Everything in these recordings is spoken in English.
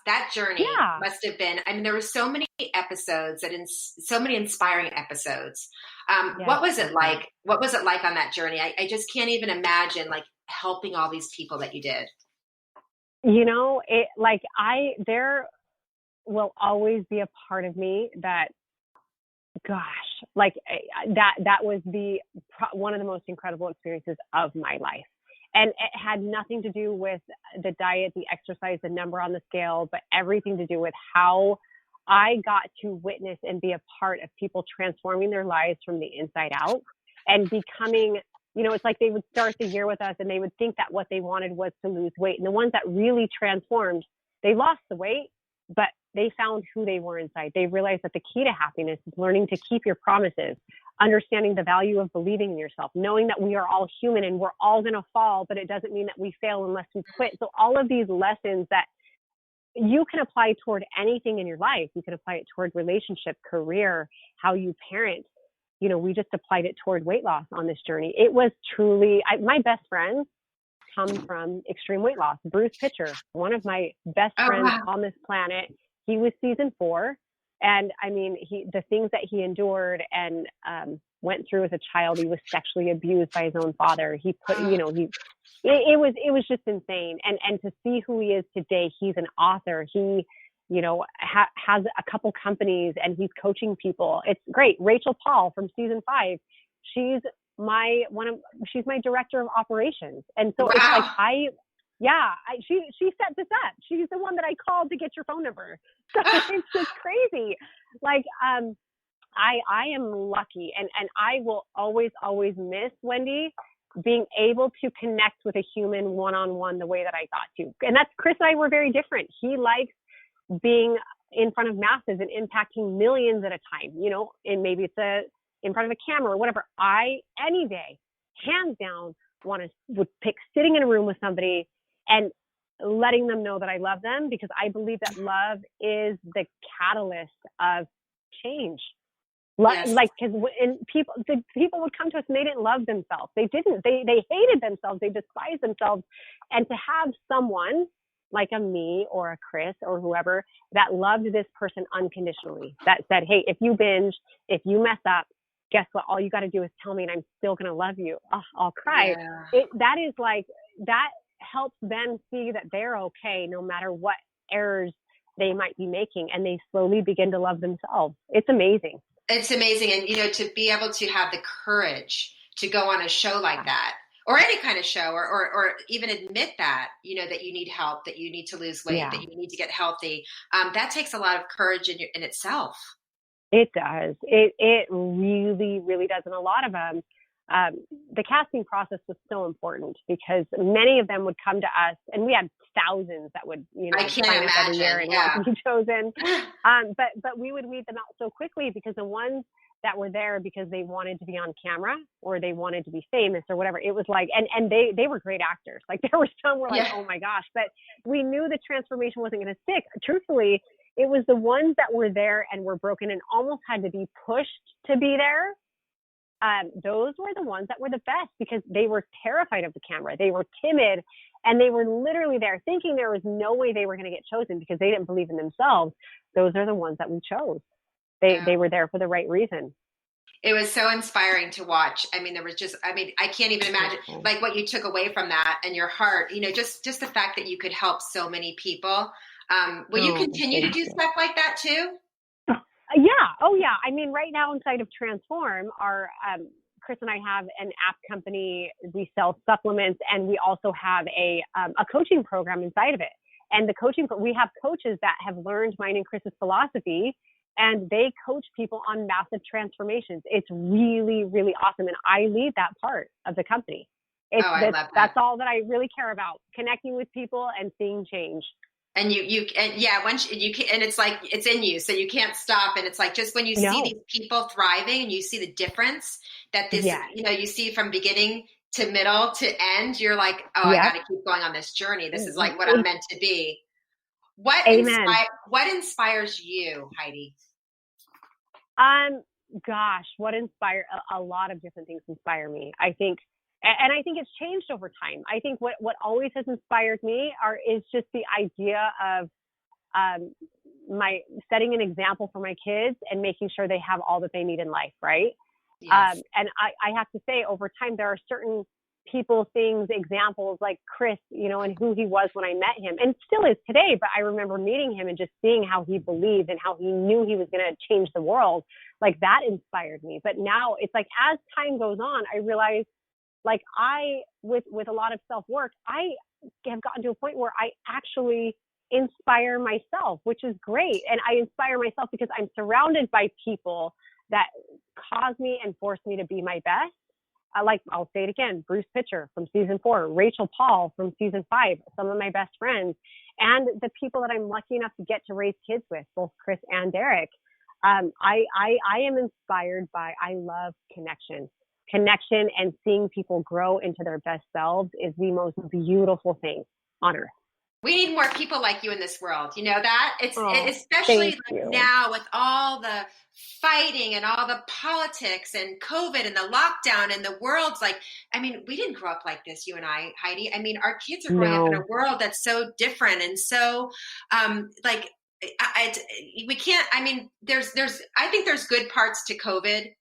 that journey Yeah. must have been, I mean, there were so many episodes so many inspiring episodes. Yes, What was it like? What was it like on that journey? I just can't even imagine like helping all these people that you did. You know, there will always be a part of me that, gosh, that was one of the most incredible experiences of my life. And it had nothing to do with the diet, the exercise, the number on the scale, but everything to do with how I got to witness and be a part of people transforming their lives from the inside out and becoming, it's like they would start the year with us and they would think that what they wanted was to lose weight. And the ones that really transformed, they lost the weight, but they found who they were inside. They realized that the key to happiness is learning to keep your promises, understanding the value of believing in yourself, knowing that we are all human and we're all going to fall, but it doesn't mean that we fail unless we quit. So all of these lessons that you can apply toward anything in your life. You can apply it toward relationship, career, how you parent. We just applied it toward weight loss on this journey. It was truly, my best friends come from extreme weight loss. Bruce Pitcher, one of my best friends on this planet, he was season 4. And I mean, the things that he endured and went through as a child, he was sexually abused by his own father. He put, it was just insane. And to see who he is today, he's an author. He, has a couple companies and he's coaching people. It's great. Rachel Paul from season 5, she's my director of operations. And so it's like, she set this up. She's the one that I called to get your phone number. So it's just crazy. Like, I am lucky and I will always, always miss, Wendy, being able to connect with a human one-on-one the way that I got to. And that's, Chris and I were very different. He likes being in front of masses and impacting millions at a time, and maybe it's in front of a camera or whatever. I, any day, hands down, would pick sitting in a room with somebody and letting them know that I love them, because I believe that love is the catalyst of change. Yes. Like, because the people would come to us and they didn't love themselves. They didn't. They hated themselves. They despised themselves. And to have someone like a me or a Chris or whoever that loved this person unconditionally, that said, hey, if you binge, if you mess up, guess what? All you got to do is tell me and I'm still going to love you. Oh, I'll cry. Yeah. That helps them see that they're okay no matter what errors they might be making, and they slowly begin to love themselves. It's amazing. It's amazing. And, to be able to have the courage to go on a show like that, or any kind of show, or even admit that, that you need help, that you need to lose weight, that you need to get healthy. That takes a lot of courage in itself. It does. It really, really does. And a lot of them, the casting process was so important because many of them would come to us, and we had thousands that would, I can't imagine. Every year and want to be chosen. But we would weed them out so quickly, because the ones that were there because they wanted to be on camera or they wanted to be famous or whatever, it was like, and they were great actors. Like, there were some were like, oh my gosh, but we knew the transformation wasn't going to stick. Truthfully, it was the ones that were there and were broken and almost had to be pushed to be there. Those were the ones that were the best, because they were terrified of the camera. They were timid, and they were literally there thinking there was no way they were going to get chosen because they didn't believe in themselves. Those are the ones that we chose. They were there for the right reason. It was so inspiring to watch. I mean, there was I can't even imagine like what you took away from that and your heart, just the fact that you could help so many people. Will you continue to do stuff like that too? Yeah. Oh yeah. I mean, right now inside of Transform, our, Chris and I have an app company. We sell supplements, and we also have a coaching program inside of it. And we have coaches that have learned mine and Chris's philosophy, and they coach people on massive transformations. It's really, really awesome. And I lead that part of the company. I love that. That's all that I really care about, connecting with people and seeing change. And once you can, and it's like, it's in you, so you can't stop. And it's like, just when you see these people thriving and you see the difference that this, you see from beginning to middle to end, you're like, I got to keep going on this journey. This is like what I'm meant to be. What inspires you, Heidi? Gosh, a lot of different things inspire me. I think it's changed over time. I think what always has inspired me is just the idea of my setting an example for my kids and making sure they have all that they need in life. Right. Yes. And I have to say, over time, there are certain people, things, examples like Chris, you know, and who he was when I met him and still is today. But I remember meeting him and just seeing how he believed and how he knew he was going to change the world. Like that inspired me. But now it's like, as time goes on, I realize like with a lot of self-work, I have gotten to a point where I actually inspire myself, which is great. And I inspire myself because I'm surrounded by people that cause me and force me to be my best. I'll say it again, Bruce Pitcher from season 4, Rachel Paul from season 5, some of my best friends, and the people that I'm lucky enough to get to raise kids with, both Chris and Derek. I am inspired by, I love connection and seeing people grow into their best selves is the most beautiful thing on earth. We need more people like you in this world. You know that? Especially like now with all the fighting and all the politics and COVID and the lockdown and the world's like, I mean, we didn't grow up like this, you and I, Heidi. I mean, our kids are growing up in a world that's so different and so we can't, I mean, I think there's good parts to COVID.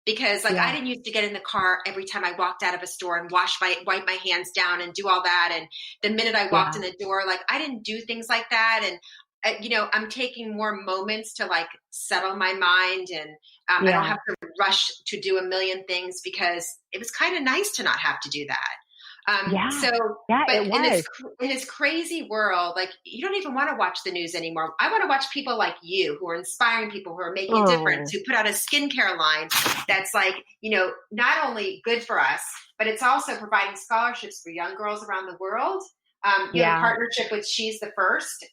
Because I didn't used to get in the car every time I walked out of a store and wipe my hands down and do all that. And the minute I walked in the door, like I didn't do things like that. And, you know, I'm taking more moments to like settle my mind and I don't have to rush to do a million things because it was kind of nice to not have to do that. But in this crazy world, like you don't even want to watch the news anymore. I want to watch people like you who are inspiring people, who are making a difference, who put out a skincare line that's like, you know, not only good for us, but it's also providing scholarships for young girls around the world. You have a partnership with She's the First.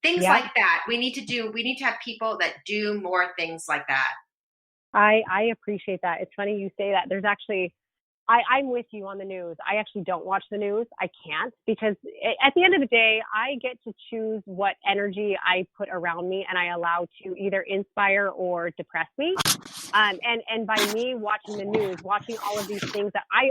Things like that. We need to have people that do more things like that. I appreciate that. It's funny you say that. There's actually, I'm with you on the news. I actually don't watch the news. I can't because at the end of the day, I get to choose what energy I put around me and I allow to either inspire or depress me. And by me watching the news, watching all of these things that I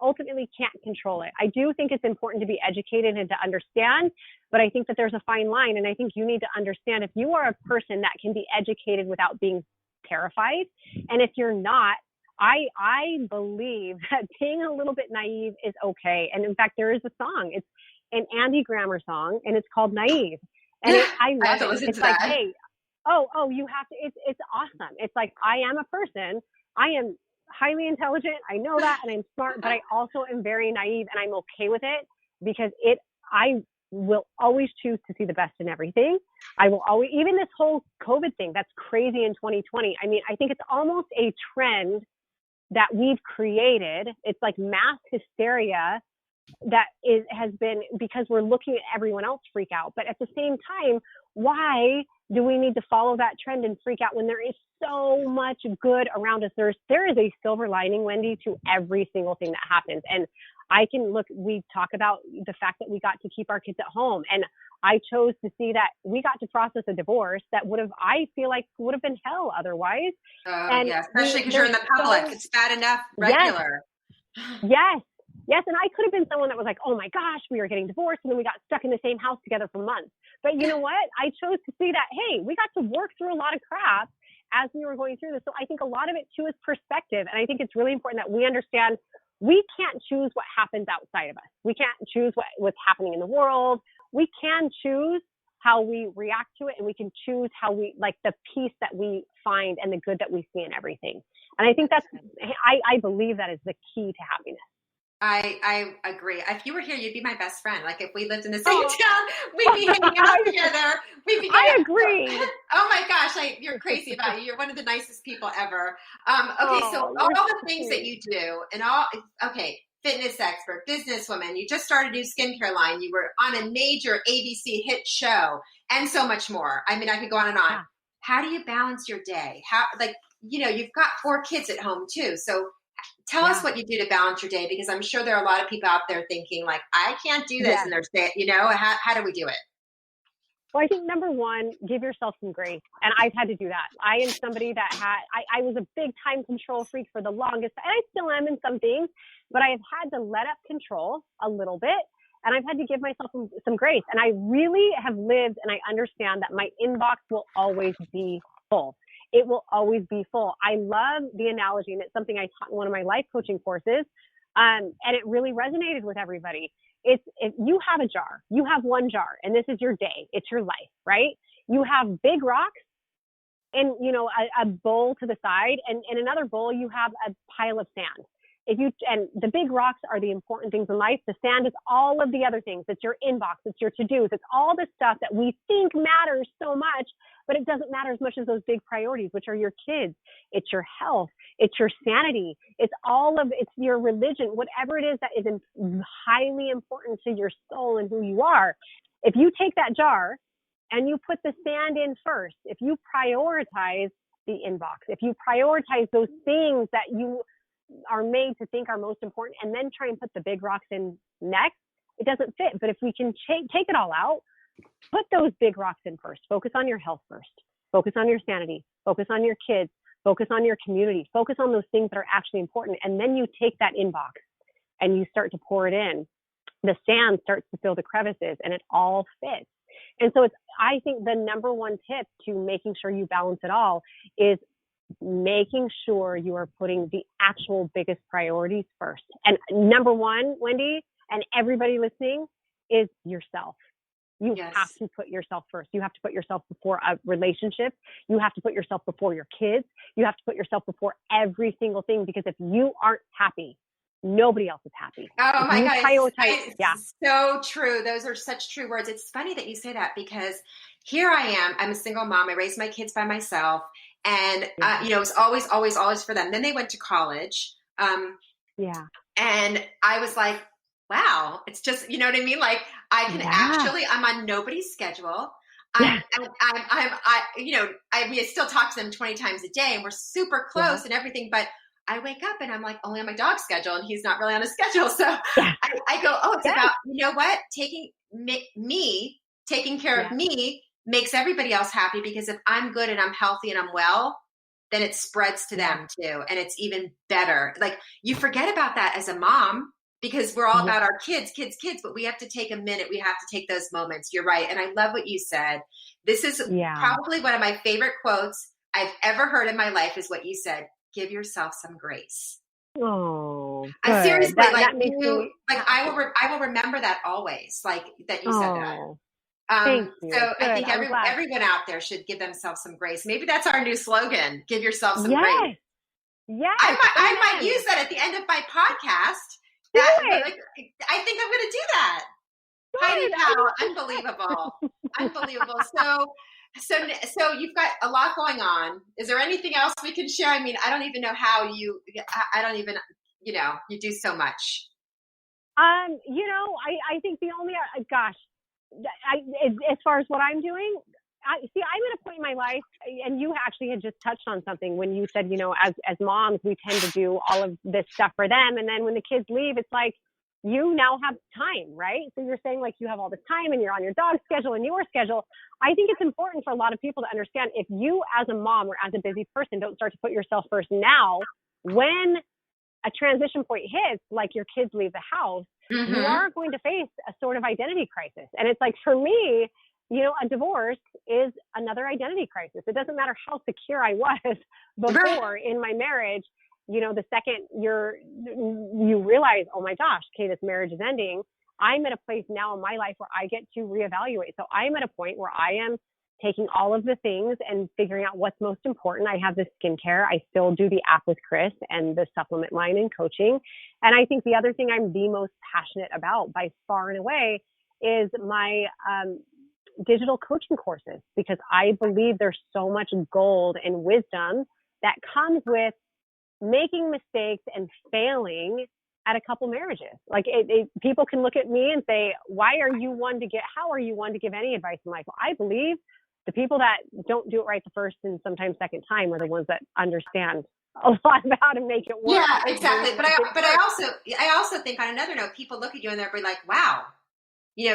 ultimately can't control it. I do think it's important to be educated and to understand, but I think that there's a fine line. And I think you need to understand if you are a person that can be educated without being terrified. And if you're not, I believe that being a little bit naive is okay. And in fact, there is a song. It's an Andy Grammer song, and it's called Naive. And I love it. It's like, hey, you have to. It's awesome. It's like I am a person. I am highly intelligent. I know that, and I'm smart. But I also am very naive, and I'm okay with it because I will always choose to see the best in everything. I will always, even this whole COVID thing that's crazy in 2020. I mean, I think it's almost a trend that we've created. It's like mass hysteria that has been because we're looking at everyone else freak out. But at the same time, why do we need to follow that trend and freak out when there is so much good around us? There is a silver lining, Wendy, to every single thing that happens. And we talk about the fact that we got to keep our kids at home. And I chose to see that we got to process a divorce that I feel like would have been hell otherwise. Especially because you're in the public. It's bad enough regular. Yes. And I could have been someone that was like, oh my gosh, we are getting divorced. And then we got stuck in the same house together for months. But you know what? I chose to see that, hey, we got to work through a lot of crap as we were going through this. So I think a lot of it too is perspective. And I think it's really important that we understand we can't choose what happens outside of us. We can't choose what's happening in the world. We can choose how we react to it, and we can choose how we, like, the peace that we find and the good that we see in everything. And I think I believe that is the key to happiness. I agree. If you were here, you'd be my best friend. Like if we lived in the same town, we'd be hanging out together. I agree. Oh my gosh, you're crazy about you. You're one of the nicest people ever. So all the things that you do and fitness expert, businesswoman, you just started a new skincare line. You were on a major ABC hit show and so much more. I mean, I could go on and on. Yeah. How do you balance your day? You've got 4 kids at home too. So tell us what you do to balance your day, because I'm sure there are a lot of people out there thinking like, I can't do this. And they're saying, how do we do it? Well, I think number one, give yourself some grace. And I've had to do that. I am somebody that I was a big time control freak for the longest, and I still am in some things, but I have had to let up control a little bit and I've had to give myself some grace. And I really have lived, and I understand that my inbox will always be full. It will always be full. I love the analogy, and it's something I taught in one of my life coaching courses, and it really resonated with everybody. If you have a jar, you have one jar, and this is your day, it's your life, right? You have big rocks and, a bowl to the side, and in another bowl, you have a pile of sand. And the big rocks are the important things in life. The sand is all of the other things. It's your inbox. It's your to-dos. It's all the stuff that we think matters so much, but it doesn't matter as much as those big priorities, which are your kids. It's your health. It's your sanity. It's your religion, whatever it is that is highly important to your soul and who you are. If you take that jar and you put the sand in first, if you prioritize the inbox, if you prioritize those things that you are made to think are most important, and then try and put the big rocks in next, it doesn't fit. But if we can take it all out, put those big rocks in first, focus on your health first, focus on your sanity, focus on your kids, focus on your community, focus on those things that are actually important. And then you take that inbox and you start to pour it in. The sand starts to fill the crevices and it all fits. And so I think the number one tip to making sure you balance it all is making sure you are putting the actual biggest priorities first. And number one, Wendy, and everybody listening, is yourself. You have to put yourself first. You have to put yourself before a relationship. You have to put yourself before your kids. You have to put yourself before every single thing, because if you aren't happy, nobody else is happy. Oh my God. It's so true. Those are such true words. It's funny that you say that, because here I am. I'm a single mom. I raised my kids by myself. And, it was always, always, always for them. Then they went to college. And I was like, wow, it's just, you know what I mean? Like I can I'm on nobody's schedule. I still talk to them 20 times a day and we're super close and everything, but I wake up and I'm like only on my dog's schedule and he's not really on a schedule. So I go, it's about, you know what? Taking care of me makes everybody else happy, because if I'm good and I'm healthy and I'm well, then it spreads to them too. And it's even better. Like you forget about that as a mom, because we're all about our kids, but we have to take a minute. We have to take those moments. You're right. And I love what you said. This is probably one of my favorite quotes I've ever heard in my life, is what you said. Give yourself some grace. Oh, I seriously, I will remember that always, like that you said that. Thank you. So good. I think everyone out there should give themselves some grace. Maybe that's our new slogan. Give yourself some grace. Yes. I might use that at the end of my podcast. I think I'm going to do that. Heidi Powell, unbelievable. So you've got a lot going on. Is there anything else we can share? I mean, I don't even know how you do so much. I think the only, as far as what I'm doing, I'm at a point in my life, and you actually had just touched on something when you said, as moms, we tend to do all of this stuff for them. And then when the kids leave, it's like, you now have time, right? So you're saying like you have all this time and you're on your dog's schedule and your schedule. I think it's important for a lot of people to understand, if you as a mom or as a busy person don't start to put yourself first now, when a transition point hits, like your kids leave the house, you are going to face a sort of identity crisis. And it's like, for me, a divorce is another identity crisis. It doesn't matter how secure I was before in my marriage. The second you realize, oh my gosh, okay, this marriage is ending. I'm at a place now in my life where I get to reevaluate. So I'm at a point where I am taking all of the things and figuring out what's most important. I have the skincare. I still do the app with Chris and the supplement line and coaching. And I think the other thing I'm the most passionate about by far and away is my digital coaching courses, because I believe there's so much gold and wisdom that comes with making mistakes and failing at a couple marriages. Like people can look at me and say, how are you one to give any advice in life? Well, I believe the people that don't do it right the first and sometimes second time are the ones that understand a lot about how to make it work. Yeah, exactly. But I also think on another note, people look at you and they'll be like, wow,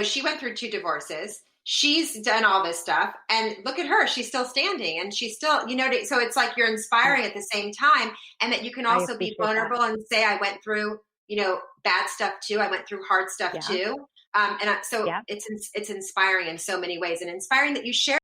she went through 2 divorces. She's done all this stuff, and look at her. She's still standing, and she's still, so it's like you're inspiring at the same time, and that you can also be vulnerable and say, I went through, bad stuff too. I went through hard stuff too. So it's inspiring in so many ways, and inspiring that you share